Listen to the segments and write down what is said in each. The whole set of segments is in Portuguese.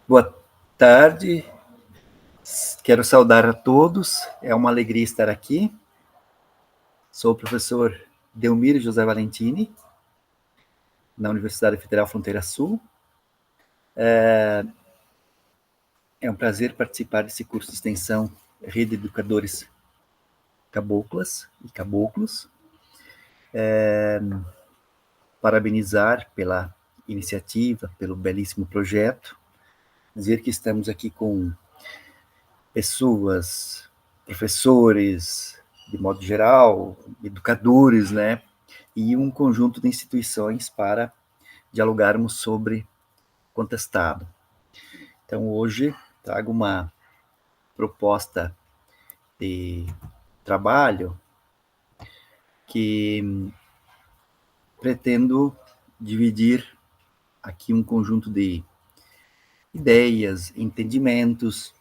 Boa tarde, quero saudar a todos, é uma alegria estar aqui. Sou o professor Delmiro José Valentini, na Universidade Federal Fronteira Sul. É um prazer participar desse curso de extensão Rede de Educadores Caboclas e Caboclos. Parabenizar pela iniciativa, pelo belíssimo projeto. Dizer que estamos aqui com pessoas, professores, de modo geral, educadores, né? E um conjunto de instituições para dialogarmos sobre contestado. Então, hoje, trago uma proposta de trabalho que pretendo dividir aqui um conjunto de ideias, entendimentos,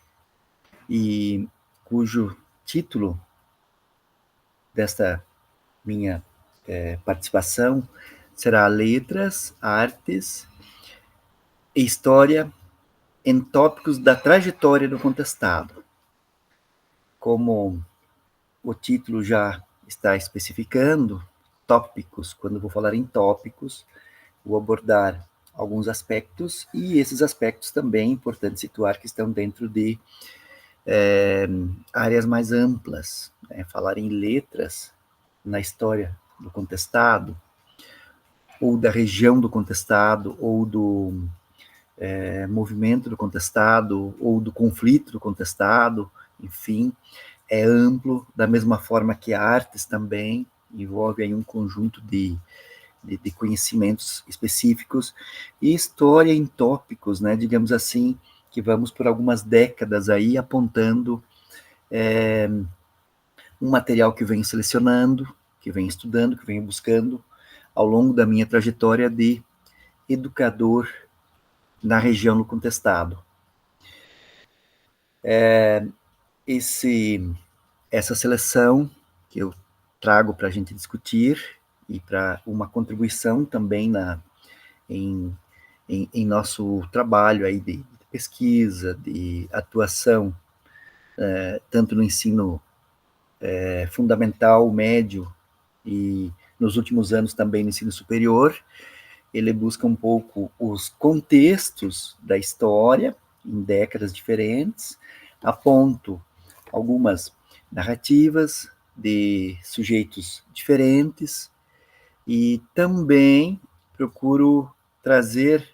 e cujo título desta minha participação será Letras, Artes e História em tópicos da trajetória do contestado. Como o título já está especificando, tópicos, quando vou falar em tópicos, vou abordar alguns aspectos, e esses aspectos também é importante situar que estão dentro de áreas mais amplas, né? Falar em letras na história do contestado, ou da região do contestado, ou do movimento do contestado, ou do conflito do contestado, enfim, é amplo, da mesma forma que artes também, envolve aí um conjunto de conhecimentos específicos, e história em tópicos, né, digamos assim, que vamos por algumas décadas aí apontando um material que venho selecionando, que venho estudando, que venho buscando ao longo da minha trajetória de educador na região do contestado. Essa seleção que eu trago para a gente discutir e para uma contribuição também em nosso trabalho aí de pesquisa, de atuação, tanto no ensino fundamental, médio e nos últimos anos também no ensino superior. Ele busca um pouco os contextos da história em décadas diferentes, aponto algumas narrativas de sujeitos diferentes e também procuro trazer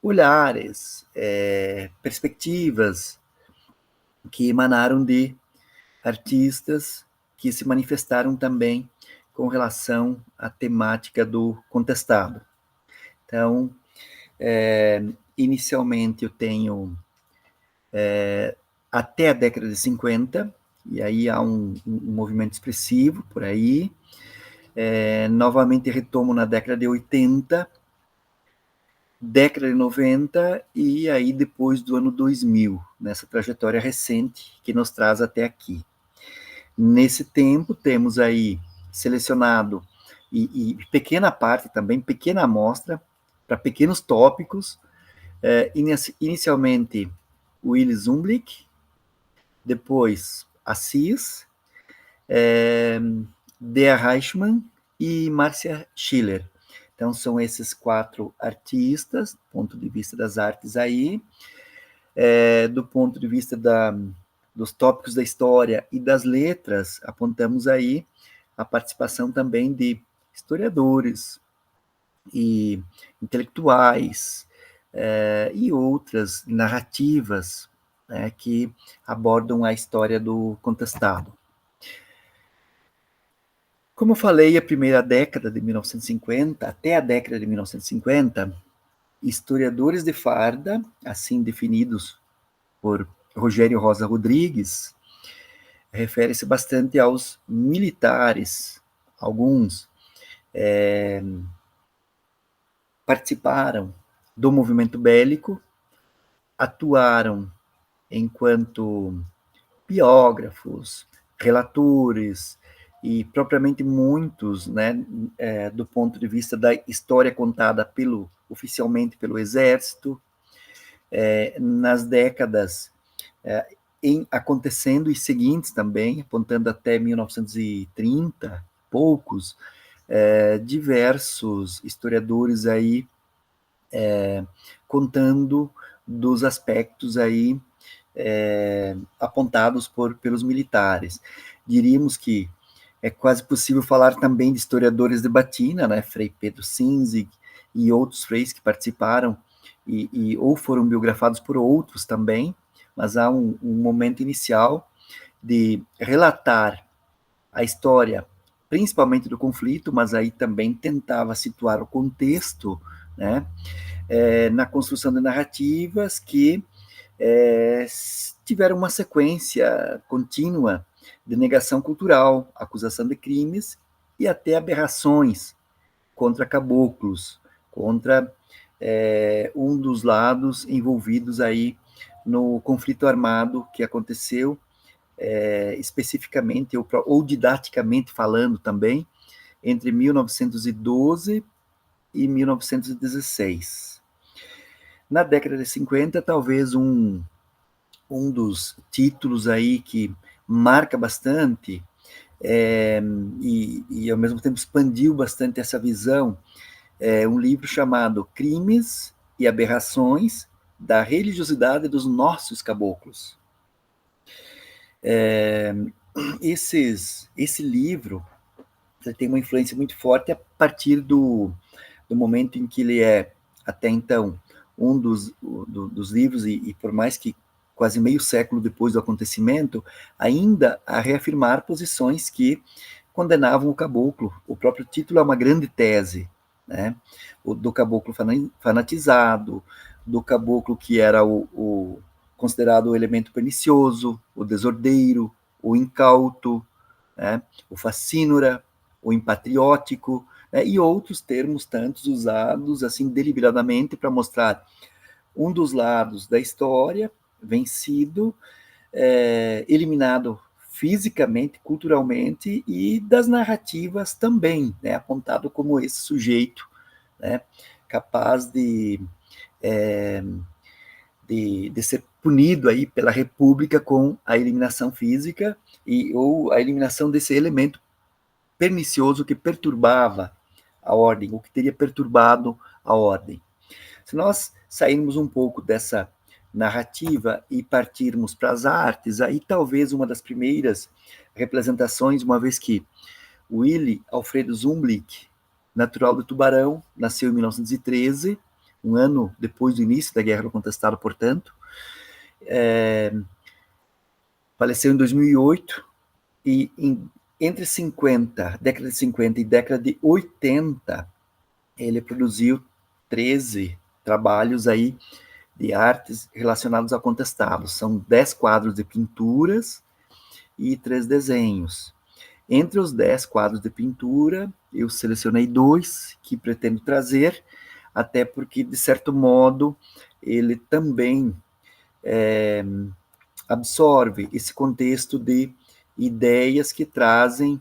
olhares, perspectivas que emanaram de artistas que se manifestaram também com relação à temática do contestado. Então, inicialmente eu tenho até a década de 50, e aí há um movimento expressivo por aí. Novamente retomo na década de 80, década de 90, e aí depois do ano 2000, nessa trajetória recente que nos traz até aqui. Nesse tempo, temos aí selecionado, e pequena parte também, pequena amostra, para pequenos tópicos, inicialmente Willy Zumblick, depois Assis, Dea Reichmann e Márcia Schiller. Então, são esses 4 artistas, do ponto de vista das artes aí, do ponto de vista dos tópicos da história e das letras, apontamos aí a participação também de historiadores e intelectuais e outras narrativas que abordam a história do contestado. Como eu falei, a primeira década de 1950, até a década de 1950, historiadores de farda, assim definidos por Rogério Rosa Rodrigues, refere-se bastante aos militares. Alguns participaram do movimento bélico, atuaram enquanto biógrafos, relatores, e propriamente muitos, né, do ponto de vista da história contada oficialmente pelo Exército, nas décadas acontecendo e seguintes também, apontando até 1930, poucos, diversos historiadores aí contando dos aspectos aí apontados pelos militares. Diríamos que é quase possível falar também de historiadores de batina, né, Frei Pedro Sinzig e outros freis que participaram ou foram biografados por outros também, mas há um momento inicial de relatar a história, principalmente do conflito, mas aí também tentava situar o contexto, né, na construção de narrativas que tiveram uma sequência contínua de negação cultural, acusação de crimes e até aberrações contra caboclos, contra um dos lados envolvidos aí no conflito armado que aconteceu, especificamente ou didaticamente falando também, entre 1912 e 1916. Na década de 50, talvez um dos títulos aí que marca bastante e ao mesmo tempo expandiu bastante essa visão, um livro chamado Crimes e Aberrações da Religiosidade dos Nossos Caboclos. Esse livro tem uma influência muito forte a partir do momento em que ele até então, um dos livros, e por mais que quase meio século depois do acontecimento, ainda a reafirmar posições que condenavam o caboclo. O próprio título é uma grande tese, né? Do caboclo fanatizado, do caboclo que era o considerado o elemento pernicioso, o desordeiro, o incauto, né? O facínora, o impatriótico, né? E outros termos tantos usados assim deliberadamente para mostrar um dos lados da história vencido, eliminado fisicamente, culturalmente e das narrativas também, né? Apontado como esse sujeito, né? Capaz de ser punido aí pela República com a eliminação física ou a eliminação desse elemento pernicioso que perturbava a ordem, ou que teria perturbado a ordem. Se nós sairmos um pouco dessa narrativa e partirmos para as artes, aí talvez uma das primeiras representações, uma vez que Willy Alfredo Zumblick, natural do Tubarão, nasceu em 1913, um ano depois do início da Guerra do Contestado, portanto, faleceu em 2008, e entre década de 50 e década de 80, ele produziu 13 trabalhos aí de artes relacionados ao contestado. São 10 quadros de pinturas e 3 desenhos. Entre os 10 quadros de pintura, eu selecionei 2 que pretendo trazer, até porque, de certo modo, ele também absorve esse contexto de ideias que trazem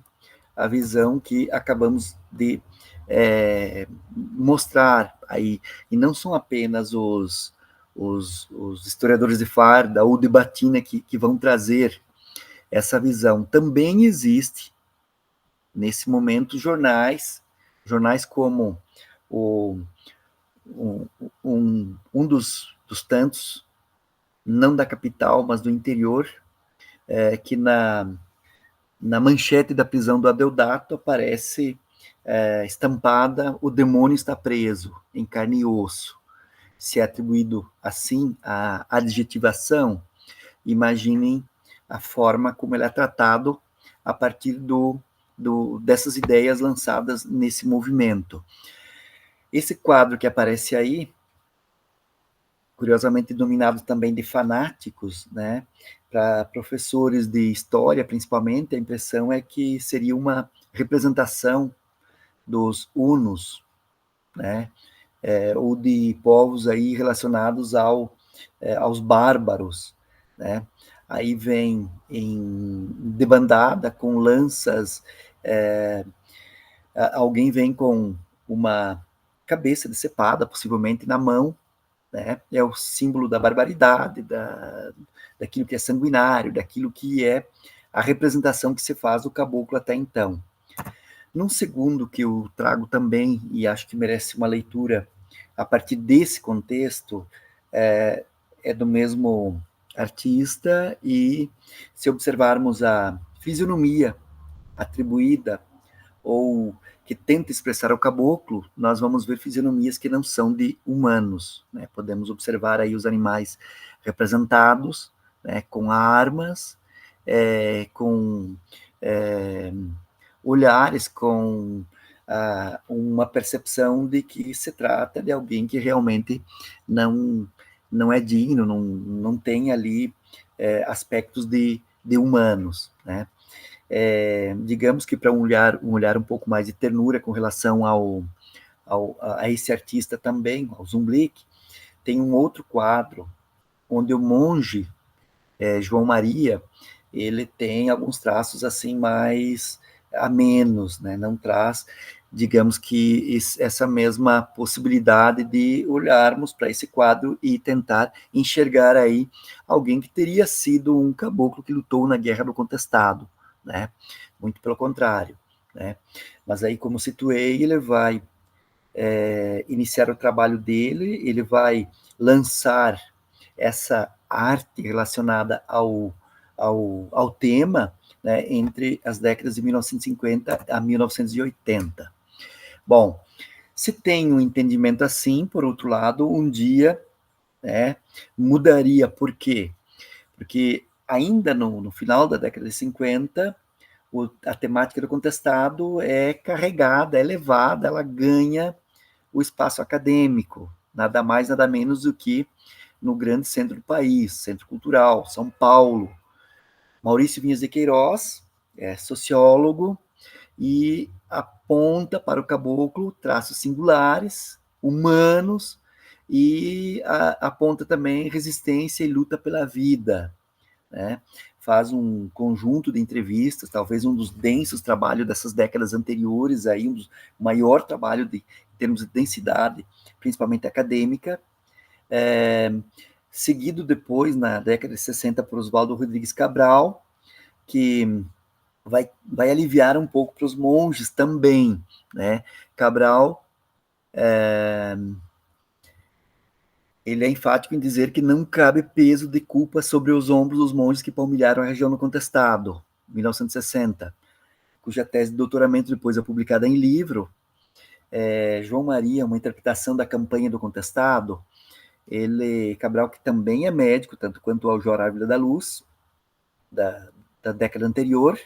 a visão que acabamos de mostrar aí. E não são apenas os historiadores de farda ou de batina que vão trazer essa visão. Também existe, nesse momento, jornais como um dos tantos, não da capital, mas do interior, que na manchete da prisão do Adeodato aparece estampada: o demônio está preso, em carne e osso. Se é atribuído assim a adjetivação, imaginem a forma como ele é tratado a partir dessas ideias lançadas nesse movimento. Esse quadro que aparece aí, curiosamente dominado também de fanáticos, né? Para professores de história, principalmente, a impressão é que seria uma representação dos hunos, né? Ou de povos aí relacionados aos bárbaros, né? aí vem em debandada, com lanças, alguém vem com uma cabeça decepada, possivelmente na mão, né? É o símbolo da barbaridade, daquilo que é sanguinário, daquilo que é a representação que se faz do caboclo até então. Num segundo que eu trago também, e acho que merece uma leitura a partir desse contexto, é do mesmo artista, e se observarmos a fisionomia atribuída ou que tenta expressar o caboclo, nós vamos ver fisionomias que não são de humanos, né? Podemos observar aí os animais representados, né, com armas, com olhares, com uma percepção de que se trata de alguém que realmente não é digno, não tem ali aspectos de humanos, né? Digamos que para um olhar um pouco mais de ternura com relação a esse artista também, ao Zumblick, tem um outro quadro onde o monge João Maria, ele tem alguns traços assim mais a menos, né? Não traz, digamos que essa mesma possibilidade de olharmos para esse quadro e tentar enxergar aí alguém que teria sido um caboclo que lutou na Guerra do Contestado, né? Muito pelo contrário, né? Mas aí, como situei, ele vai iniciar o trabalho dele, ele vai lançar essa arte relacionada ao tema, né, entre as décadas de 1950 a 1980. Bom, se tem um entendimento assim, por outro lado, um dia, né, mudaria. Por quê? Porque ainda no final da década de 50, a temática do contestado é carregada, é levada, ela ganha o espaço acadêmico, nada mais, nada menos do que no grande centro do país, centro cultural, São Paulo. Maurício Vinhas de Queiroz é sociólogo e aponta para o caboclo traços singulares, humanos, e aponta também resistência e luta pela vida, né? Faz um conjunto de entrevistas, talvez um dos densos trabalhos dessas décadas anteriores, aí, o maior trabalho em termos de densidade, principalmente acadêmica, seguido depois, na década de 60, por Oswaldo Rodrigues Cabral, que vai aliviar um pouco para os monges também, né? Cabral, ele é enfático em dizer que não cabe peso de culpa sobre os ombros dos monges que palmilharam a região no Contestado, 1960, cuja tese de doutoramento depois é publicada em livro. João Maria, uma interpretação da campanha do Contestado. Cabral, que também é médico, tanto quanto o Aljor Ávila da Luz, da década anterior,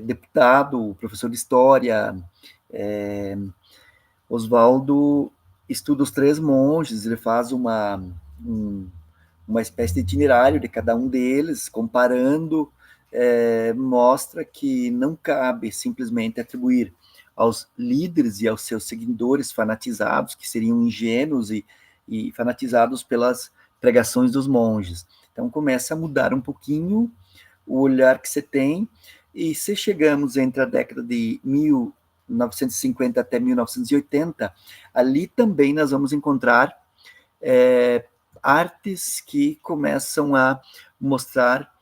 deputado, professor de história. Oswaldo estuda os três monges, ele faz uma espécie de itinerário de cada um deles, comparando, mostra que não cabe simplesmente atribuir aos líderes e aos seus seguidores fanatizados, que seriam ingênuos e fanatizados pelas pregações dos monges. Então começa a mudar um pouquinho o olhar que você tem, e se chegamos entre a década de 1950 até 1980, ali também nós vamos encontrar artes que começam a mostrar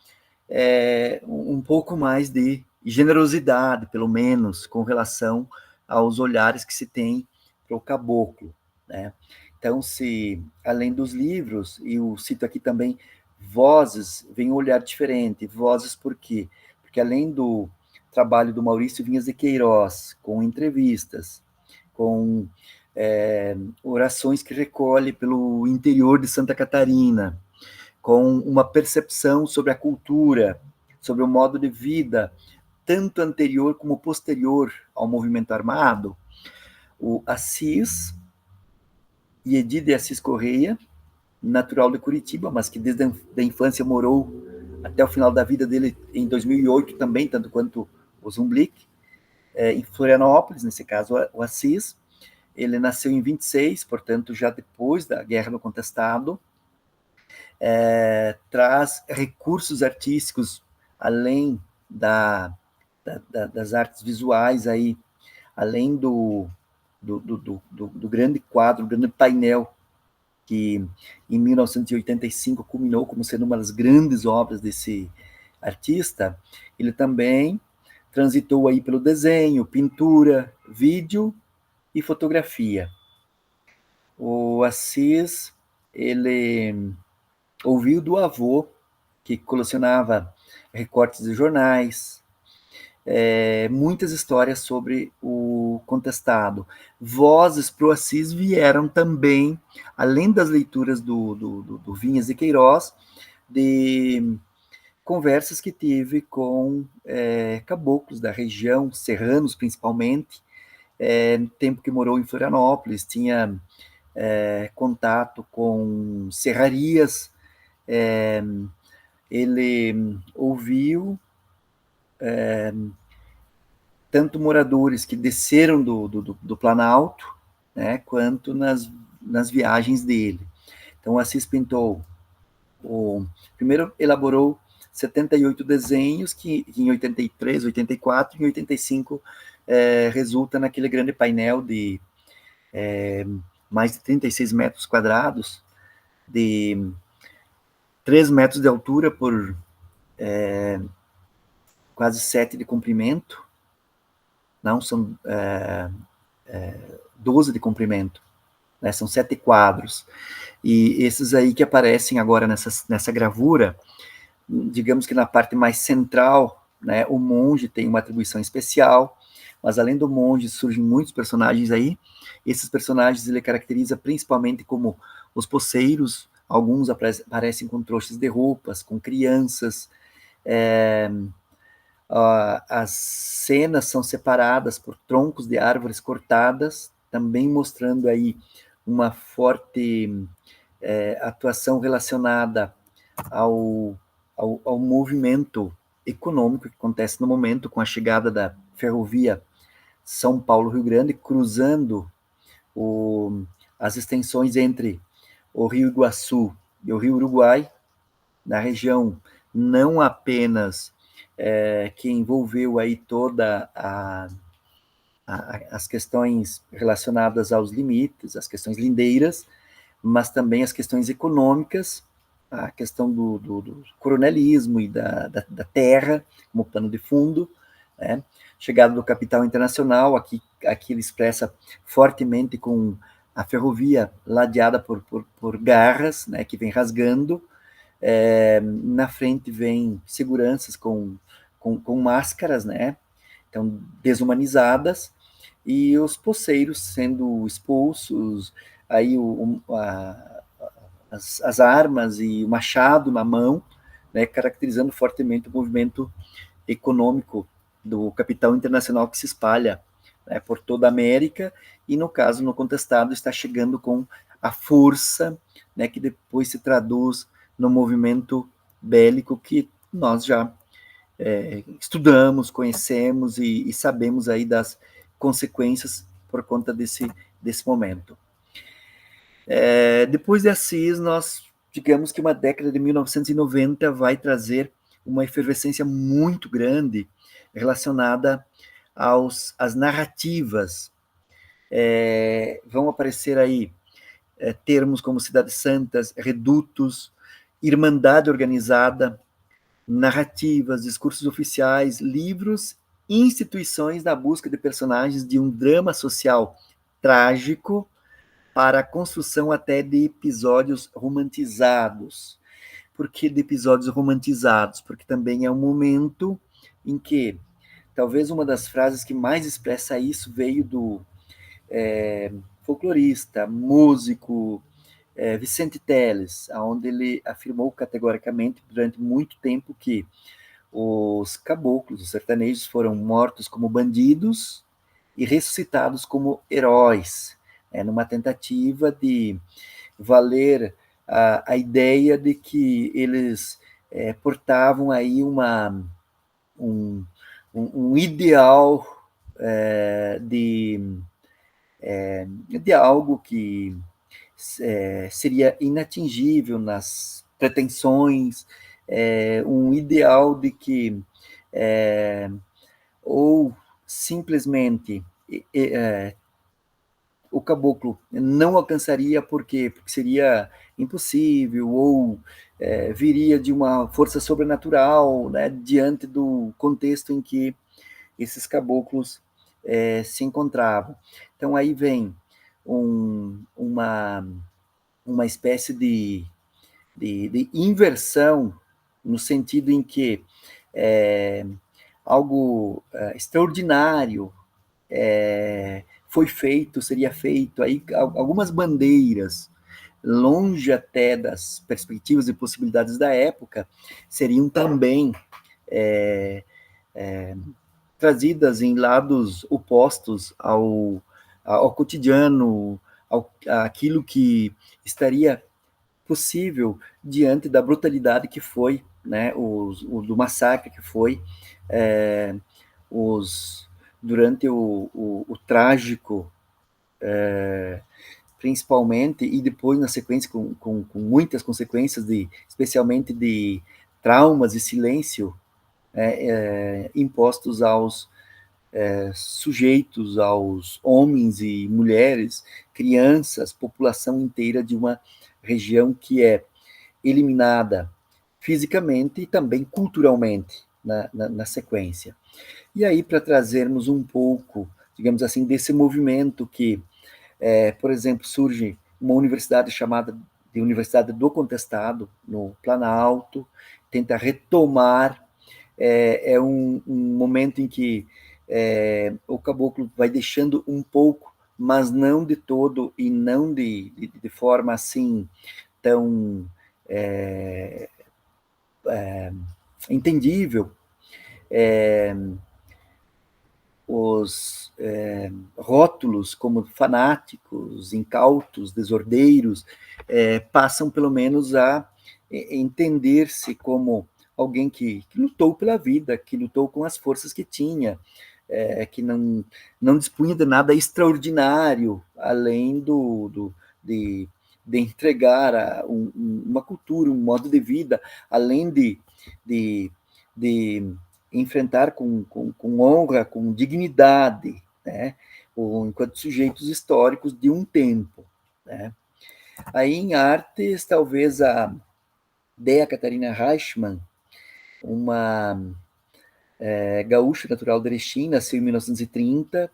um pouco mais de generosidade, pelo menos, com relação aos olhares que se tem para o caboclo, né? Então, se além dos livros, e eu cito aqui também Vozes, vem um olhar diferente. Vozes por quê? Porque além do trabalho do Maurício Vinhas de Queiroz, com entrevistas, com orações que recolhe pelo interior de Santa Catarina, com uma percepção sobre a cultura, sobre o modo de vida, tanto anterior como posterior ao movimento armado, o Assis e Edir de Assis Correia, natural de Curitiba, mas que desde a infância morou até o final da vida dele em 2008 também, tanto quanto o Zumblick, em Florianópolis, nesse caso o Assis. Ele nasceu em 26, portanto já depois da Guerra do Contestado. traz recursos artísticos além das artes visuais aí, além do grande quadro, do grande painel que em 1985 culminou como sendo uma das grandes obras desse artista. Ele também transitou aí pelo desenho, pintura, vídeo e fotografia. O Assis, ele ouviu do avô, que colecionava recortes de jornais, muitas histórias sobre o contestado. Vozes para o Assis vieram também, além das leituras do Vinhas de Queiroz, de conversas que tive com caboclos da região, serranos principalmente, no tempo que morou em Florianópolis, tinha contato com serrarias, ele ouviu tanto moradores que desceram do Planalto, né, quanto nas viagens dele. Então, Assis pintou, primeiro elaborou 78 desenhos, que em 83, 84 e 85 resulta naquele grande painel de mais de 36 metros quadrados, de 3 metros de altura por quase 7 de comprimento, não, são 12 de comprimento, né, são 7 quadros, e esses aí que aparecem agora nessa gravura, digamos que na parte mais central, né, o monge tem uma atribuição especial, mas além do monge surgem muitos personagens aí, esses personagens ele caracteriza principalmente como os poceiros, alguns aparecem com trouxas de roupas, com crianças, as cenas são separadas por troncos de árvores cortadas, também mostrando aí uma forte atuação relacionada ao movimento econômico que acontece no momento com a chegada da ferrovia São Paulo-Rio Grande, cruzando as extensões entre o Rio Iguaçu e o Rio Uruguai, na região não apenas que envolveu aí toda as questões relacionadas aos limites, as questões lindeiras, mas também as questões econômicas, a questão do coronelismo e da terra como pano de fundo, né? Chegada do capital internacional, aqui ele expressa fortemente com a ferrovia ladeada por garras, né, que vem rasgando, na frente vem seguranças com máscaras, né, então desumanizadas, e os poceiros sendo expulsos, aí as armas e o machado na mão, né, caracterizando fortemente o movimento econômico do capital internacional que se espalha, né, por toda a América, e no caso, no contestado, está chegando com a força, né, que depois se traduz no movimento bélico que nós já estudamos, conhecemos e sabemos aí das consequências por conta desse momento. Depois de Assis, nós digamos que uma década de 1990 vai trazer uma efervescência muito grande relacionada às narrativas. Vão aparecer aí termos como cidades santas, redutos, irmandade organizada, narrativas, discursos oficiais, livros, instituições na busca de personagens de um drama social trágico para a construção até de episódios romantizados. Por que de episódios romantizados? Porque também é um momento em que talvez uma das frases que mais expressa isso veio do folclorista, músico Vicente Teles, onde ele afirmou categoricamente durante muito tempo que os caboclos, os sertanejos, foram mortos como bandidos e ressuscitados como heróis, numa tentativa de valer a ideia de que eles portavam aí um ideal de algo que seria inatingível nas pretensões, um ideal de que ou simplesmente o caboclo não alcançaria porque seria impossível, ou viria de uma força sobrenatural, né, diante do contexto em que esses caboclos se encontravam. Então aí vem uma espécie de inversão, no sentido em que algo extraordinário foi feito, seria feito, aí algumas bandeiras, longe até das perspectivas e possibilidades da época, seriam também trazidas em lados opostos ao cotidiano, àquilo que estaria possível diante da brutalidade que foi, né, do massacre que foi os durante o trágico, principalmente, e depois na sequência com muitas consequências, especialmente de traumas e silêncio impostos aos sujeitos, aos homens e mulheres, crianças, população inteira de uma região que é eliminada fisicamente e também culturalmente na sequência. E aí, para trazermos um pouco, digamos assim, desse movimento que, por exemplo, surge uma universidade chamada de Universidade do Contestado, no Planalto, tenta retomar, um momento em que o caboclo vai deixando um pouco, mas não de todo, e não de forma assim tão entendível, os rótulos como fanáticos, incautos, desordeiros, passam pelo menos a entender-se como alguém que lutou pela vida, que lutou com as forças que tinha, que não dispunha de nada extraordinário, além de entregar uma cultura, um modo de vida, além de enfrentar com honra, com dignidade, né, enquanto sujeitos históricos de um tempo. Né. Aí, em artes, talvez a Dea Catarina Reichmann, uma gaúcha natural de Erechim, nasceu em 1930,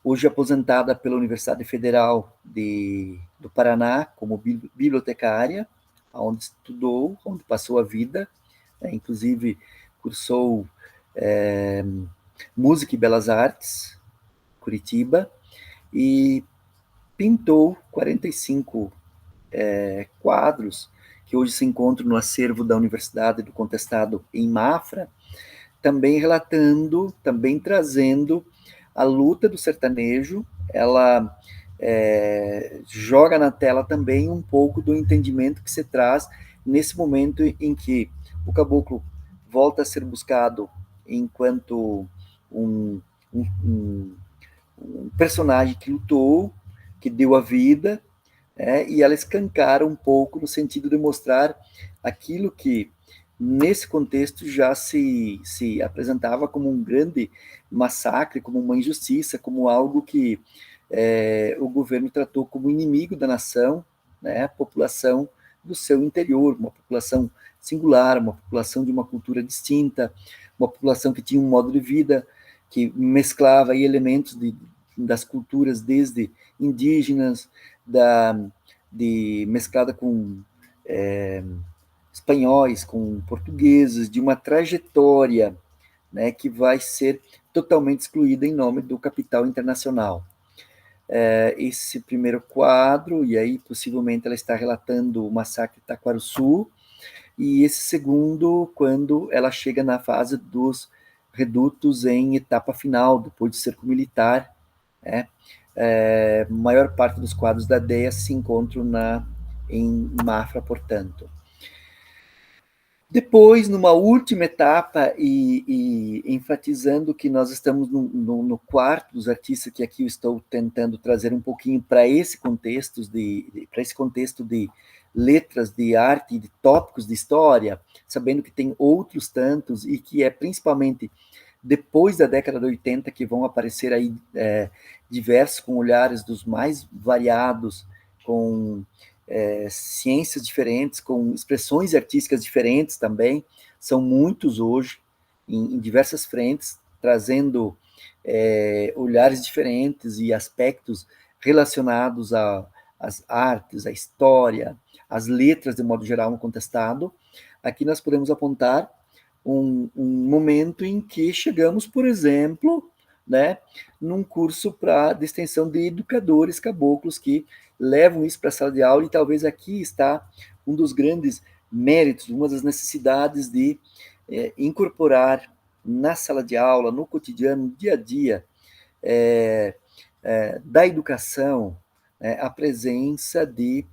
hoje aposentada pela Universidade Federal do Paraná como bibliotecária, onde estudou, onde passou a vida, inclusive cursou Música e Belas Artes, Curitiba, e pintou 45 quadros que hoje se encontram no acervo da Universidade do Contestado em Mafra, também relatando, também trazendo a luta do sertanejo. Ela joga na tela também um pouco do entendimento que se traz nesse momento em que o caboclo volta a ser buscado enquanto um, um, um personagem que lutou, que deu a vida, e ela escancara um pouco no sentido de mostrar aquilo que nesse contexto já se apresentava como um grande massacre, como uma injustiça, como algo que o governo tratou como inimigo da nação, né, a população do seu interior, uma população singular, uma população de uma cultura distinta, uma população que tinha um modo de vida que mesclava aí elementos das culturas desde indígenas, mesclada com espanhóis, com portugueses, de uma trajetória, né, que vai ser totalmente excluída em nome do capital internacional. Esse primeiro quadro, e aí possivelmente ela está relatando o massacre de Taquarussu, e esse segundo, quando ela chega na fase dos redutos em etapa final, depois de cerco militar, né? Maior parte dos quadros da DEA se encontram em Mafra, portanto. Depois, numa última etapa, e enfatizando que nós estamos no quarto dos artistas, que aqui eu estou tentando trazer um pouquinho para esse contexto letras de arte, de tópicos de história, sabendo que tem outros tantos e que é principalmente depois da década de 80 que vão aparecer aí diversos com olhares dos mais variados, com ciências diferentes, com expressões artísticas diferentes também, são muitos hoje, em diversas frentes, trazendo olhares diferentes e aspectos relacionados às artes, à história, às letras, de modo geral, no contestado. Aqui nós podemos apontar um momento em que chegamos, por exemplo, né, num curso de extensão de educadores caboclos que levam isso para a sala de aula, e talvez aqui está um dos grandes méritos, uma das necessidades de incorporar na sala de aula, no cotidiano, no dia a dia, da educação, a presença de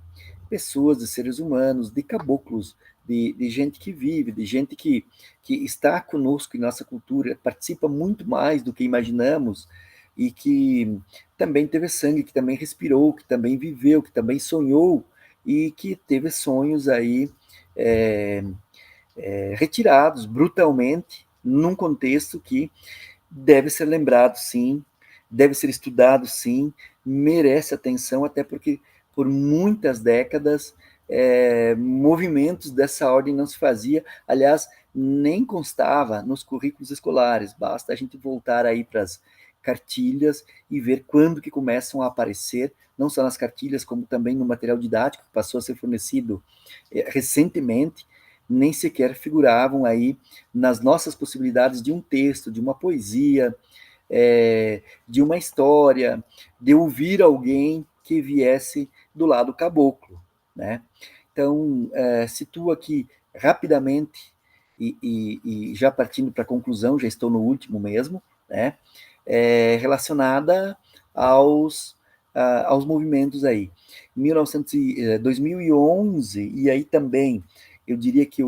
pessoas, de seres humanos, de caboclos, de gente que vive, de gente que está conosco em nossa cultura, participa muito mais do que imaginamos, e que também teve sangue, que também respirou, que também viveu, que também sonhou, e que teve sonhos aí retirados brutalmente, num contexto que deve ser lembrado, sim, deve ser estudado, sim, merece atenção, até porque por muitas décadas movimentos dessa ordem não se fazia, aliás, nem constava nos currículos escolares, basta a gente voltar aí para as cartilhas e ver quando que começam a aparecer, não só nas cartilhas, como também no material didático que passou a ser fornecido recentemente, nem sequer figuravam aí nas nossas possibilidades de um texto, de uma poesia, de uma história, de ouvir alguém que viesse do lado caboclo, né? Então, situo aqui rapidamente, e já partindo para a conclusão, já estou no último mesmo, né? Relacionada aos movimentos aí. 2011, e aí também, eu diria que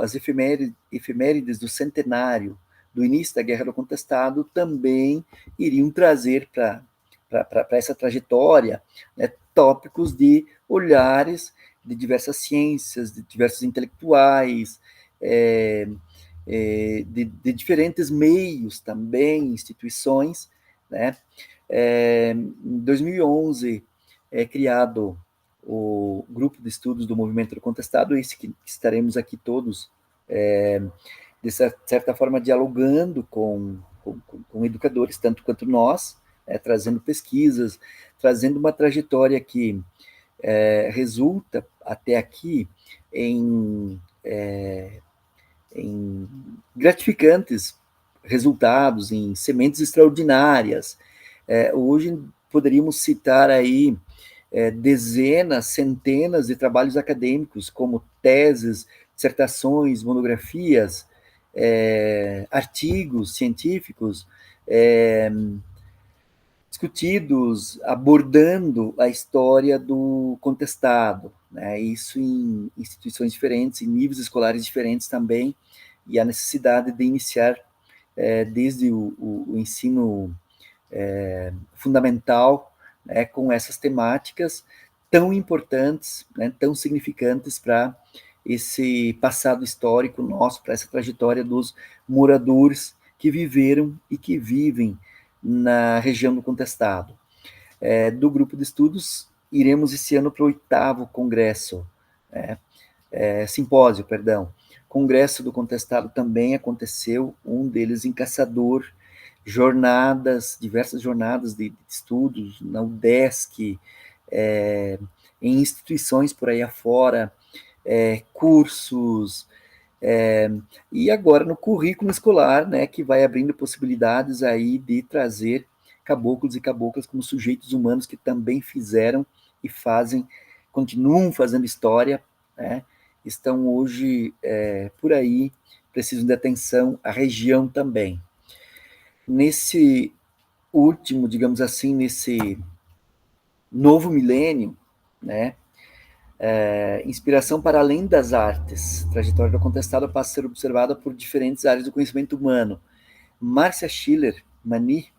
as efemérides do centenário do início da Guerra do Contestado também iriam trazer para essa trajetória, né, tópicos de olhares de diversas ciências, de diversos intelectuais, de diferentes meios também, instituições, né? Em 2011 é criado o Grupo de Estudos do Movimento do Contestado, esse que estaremos aqui todos, de certa forma, dialogando com educadores, tanto quanto nós, trazendo pesquisas, trazendo uma trajetória que resulta, até aqui, em gratificantes resultados, em sementes extraordinárias. Hoje poderíamos citar aí dezenas, centenas de trabalhos acadêmicos, como teses, dissertações, monografias, artigos científicos, discutidos, abordando a história do contestado, né? Isso em instituições diferentes, em níveis escolares diferentes também, e a necessidade de iniciar desde o ensino fundamental, né, com essas temáticas tão importantes, né, tão significantes para esse passado histórico nosso, para essa trajetória dos moradores que viveram e que vivem na região do Contestado. Do grupo de estudos, iremos esse ano para o 8º congresso, simpósio, perdão. Congresso do Contestado também aconteceu, um deles em Caçador, diversas jornadas de estudos na UDESC, em instituições por aí afora, cursos, e agora no currículo escolar, né, que vai abrindo possibilidades aí de trazer caboclos e caboclas como sujeitos humanos que também fizeram e fazem, continuam fazendo história, né, estão hoje por aí, precisam de atenção, a região também. Nesse último, digamos assim, nesse novo milênio, né, inspiração para além das artes, trajetória do contestado passa a ser observada por diferentes áreas do conhecimento humano. Márcia Schiller, Mani,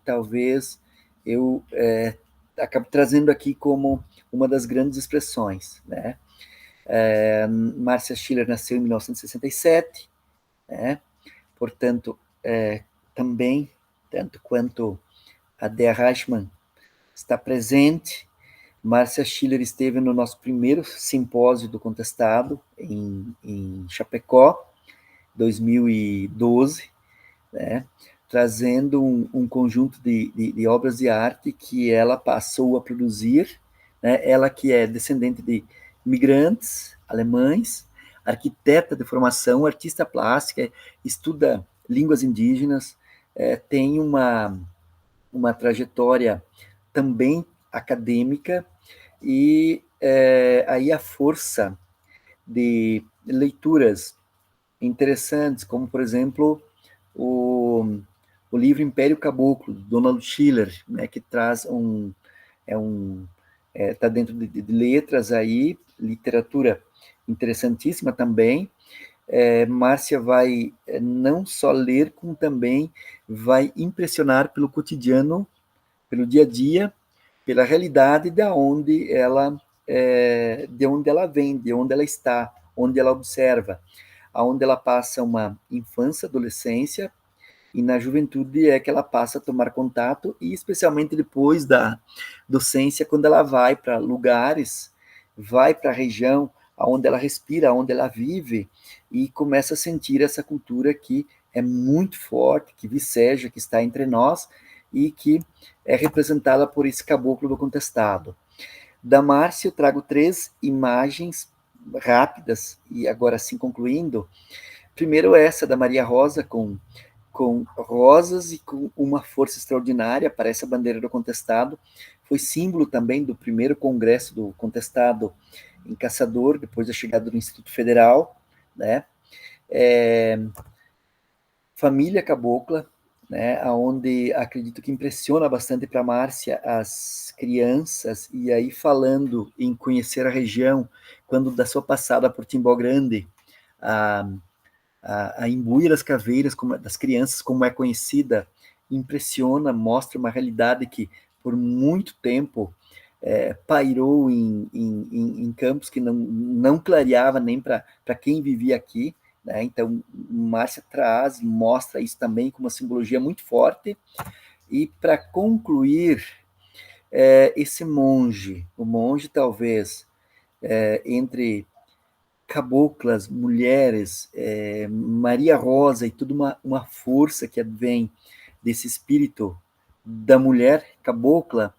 talvez eu acabe trazendo aqui como uma das grandes expressões, né? Márcia Schiller nasceu em 1967, né? Portanto, também, tanto quanto a Dea Reichmann está presente. Márcia Schiller esteve no nosso primeiro simpósio do Contestado, em Chapecó, 2012, né? Trazendo um conjunto de obras de arte que ela passou a produzir, né? Ela que é descendente de imigrantes alemães, arquiteta de formação, artista plástica, estuda línguas indígenas, tem uma trajetória também acadêmica, e aí a força de leituras interessantes, como, por exemplo, o livro Império Caboclo, de Donald Schiller, né, que traz está dentro de letras aí, literatura interessantíssima também. Márcia vai não só ler, como também vai impressionar pelo cotidiano, pelo dia a dia, pela realidade de onde ela vem, de onde ela está, onde ela observa, aonde ela passa uma infância, adolescência, e na juventude é que ela passa a tomar contato, e especialmente depois da docência, quando ela vai para lugares, vai para a região onde ela respira, onde ela vive, e começa a sentir essa cultura que é muito forte, que viceja, que está entre nós, e que é representada por esse caboclo do contestado. Da Márcia, eu trago 3 imagens rápidas, e agora sim concluindo. Primeiro, essa da Maria Rosa, com rosas e com uma força extraordinária, parece a bandeira do contestado. Foi símbolo também do primeiro congresso do contestado em Caçador, depois da chegada do Instituto Federal, né? Família Cabocla, né, onde acredito que impressiona bastante para a Márcia as crianças, e aí falando em conhecer a região, quando da sua passada por Timbó Grande, a, a Imbuia das Caveiras, das crianças, como é conhecida, impressiona, mostra uma realidade que por muito tempo pairou em campos que não clareava nem para quem vivia aqui, né? Então, Márcia mostra isso também com uma simbologia muito forte. E para concluir, esse monge, o monge talvez entre caboclas, mulheres, Maria Rosa, e tudo uma força que vem desse espírito da mulher cabocla,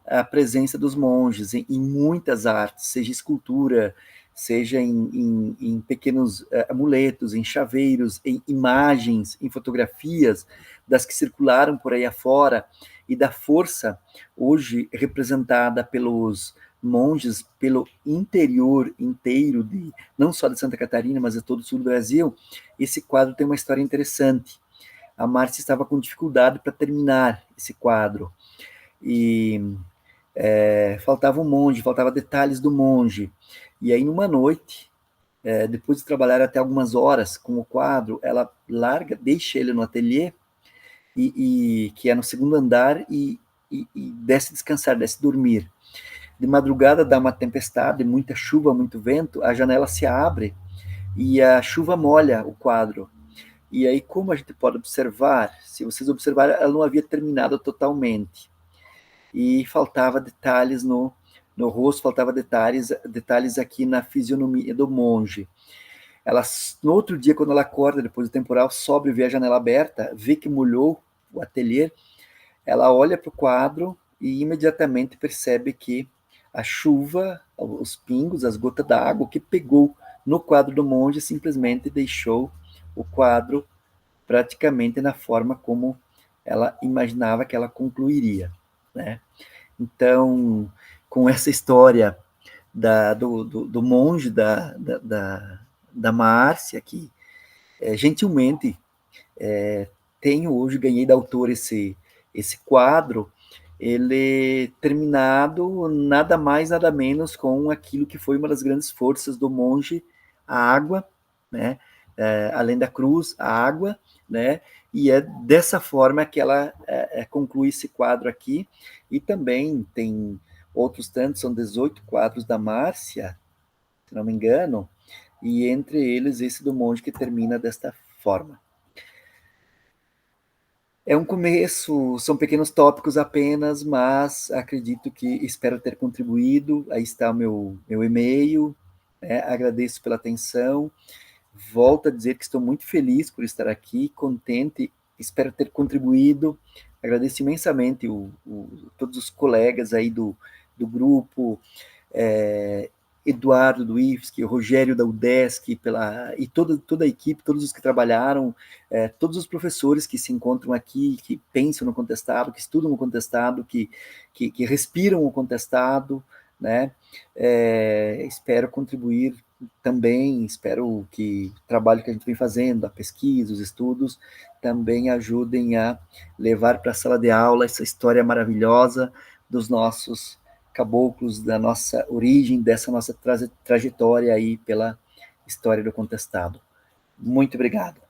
a presença dos monges em muitas artes, seja escultura, seja em pequenos amuletos, em chaveiros, em imagens, em fotografias das que circularam por aí afora, e da força hoje representada pelos monges pelo interior inteiro, não só de Santa Catarina, mas de todo o sul do Brasil. Esse quadro tem uma história interessante. A Márcia estava com dificuldade para terminar esse quadro, e faltava um monge, faltava detalhes do monge. E aí, numa noite, depois de trabalhar até algumas horas com o quadro, ela deixa ele no ateliê, que é no segundo andar, e desce descansar, desce dormir. De madrugada dá uma tempestade, muita chuva, muito vento, a janela se abre e a chuva molha o quadro. E aí, como a gente pode observar, se vocês observarem, ela não havia terminado totalmente. E faltava detalhes no rosto, faltava detalhes aqui na fisionomia do monge. Ela, no outro dia, quando ela acorda, depois do temporal, sobe e vê a janela aberta, vê que molhou o ateliê, ela olha para o quadro e imediatamente percebe que a chuva, os pingos, as gotas d'água que pegou no quadro do monge simplesmente deixou o quadro praticamente na forma como ela imaginava que ela concluiria, né? Então, com essa história do monge, da Márcia, que gentilmente tenho hoje, ganhei da autora esse quadro, ele terminado nada mais, nada menos com aquilo que foi uma das grandes forças do monge, a água, né? Além da cruz, a água, né? E é dessa forma que ela conclui esse quadro aqui, e também tem outros tantos, são 18 quadros da Márcia, se não me engano, e entre eles esse do monge que termina desta forma. É um começo, são pequenos tópicos apenas, mas acredito que espero ter contribuído. Aí está o meu e-mail, né? Agradeço pela atenção. Volto a dizer que estou muito feliz por estar aqui, contente, espero ter contribuído. Agradeço imensamente todos os colegas aí do grupo, Eduardo do IFSC, o Rogério da UDESC, e toda a equipe, todos os que trabalharam, todos os professores que se encontram aqui, que pensam no contestado, que estudam o contestado, que respiram o contestado, né? Espero contribuir também, espero que o trabalho que a gente vem fazendo, a pesquisa, os estudos, também ajudem a levar para a sala de aula essa história maravilhosa dos nossos caboclos, da nossa origem, dessa nossa trajetória aí pela história do contestado. Muito obrigado.